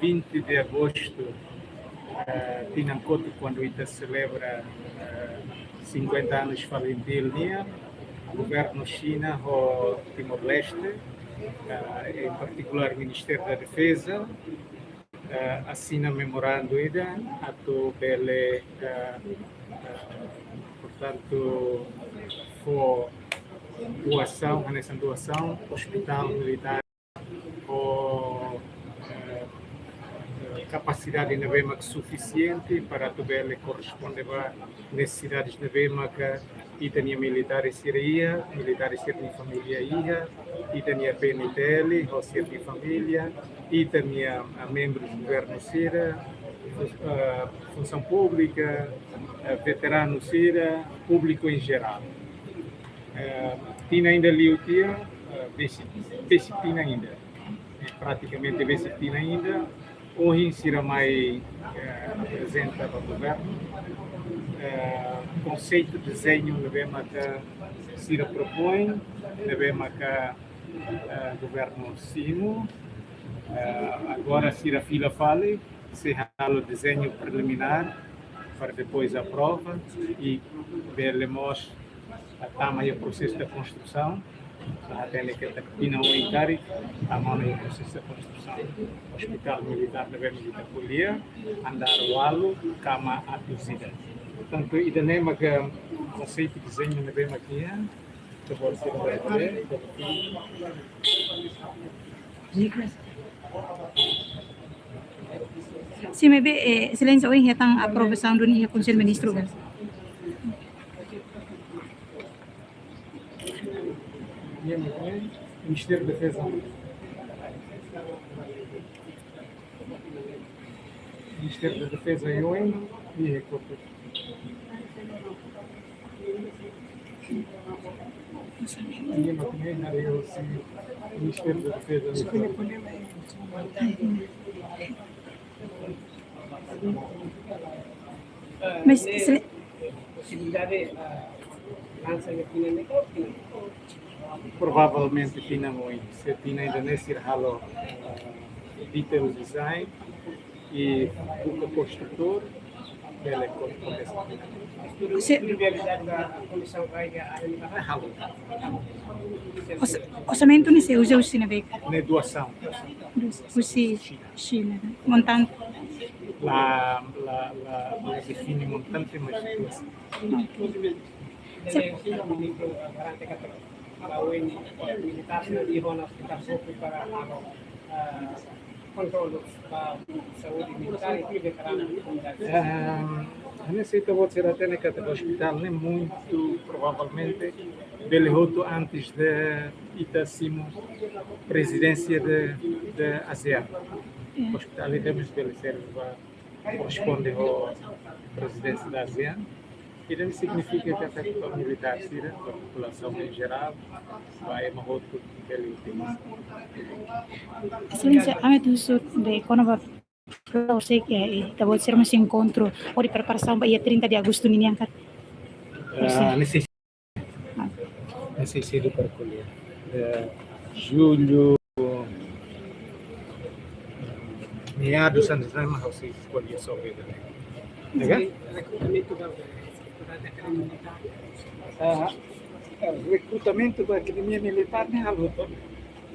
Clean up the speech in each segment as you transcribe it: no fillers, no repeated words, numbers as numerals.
20 de agosto, Tinancoto, quando ita celebra 50 anos de Valentim, o governo China, o Timor-Leste, em particular o Ministério da Defesa, assina memorando ida atau bele portanto for doação hospital militar ou capacidade na BEMAC suficiente para também corresponder a necessidades da BEMAC e tinha militares siria, militares ser de família ia, e tinha PNTL, ou ser de família, e tinha membros do governo Sira, função pública, veteranos Sira, público em geral. Tinha ainda ali o dia, tinha ainda, praticamente tinha ainda, hoje Sira mais apresenta para o governo. Conceito de desenho na BEMAC Sira propõe, na BEMAC governo Simo, agora Sira Fila fale, se o desenho preliminar para depois a prova e veremos a processo da construção, até que termina o encare, a processo da construção, hospital militar da BEMAC Polia, andar o alo, cama aduzida. Portanto, ainda nem uma conceito de desenho na BEMAC aqui, que pode ser Sim, mas silêncio hoje é tão aprovação do Conselho Ministro. Ministério da Defesa. Ministério da Defesa e OEM e recursos. Ministério da Defesa. Mas provavelmente tinha muito. Se tinha ainda nesse ralo detail design e o construtor, ele orçamento não se usa o Sinavec. Na doação. Usi China, montante. La define montante, mas doação. A necessita pode ser até na categoria hospital, nem muito provavelmente, Belehoto antes da Itacimo presidência da ASEAN. O hospital devemos estabelecer corresponde à presidência da ASEAN. E não significa que a categoria militar, a população em geral, vai uma outra pelo tema. Excelência, a medida de quando eu sei que pode ser um encontro ou de preparação para dia 30 de agosto nem angkat. Necessidade para colher. Julho, meados anos de maio, você escolhe sobre ele. Recrutamento da academia militar nem a luta.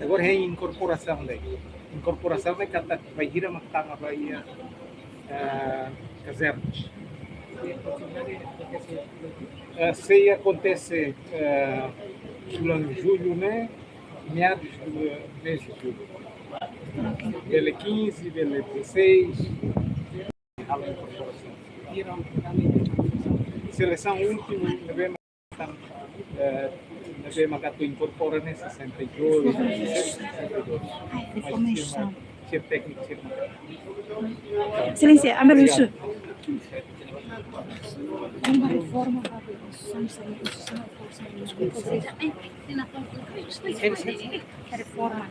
Agora é incorporação daí. Incorporação é que vai ir a matar vai casernas. Se acontece em julho, né? Meados do mês de julho. Dele 15, dele 16. Seleção última, na BEMAC incorpora nesse 62, 62. Informação. Ser técnico, ser Excelência, a Meluxo. Uma reforma para a reforma.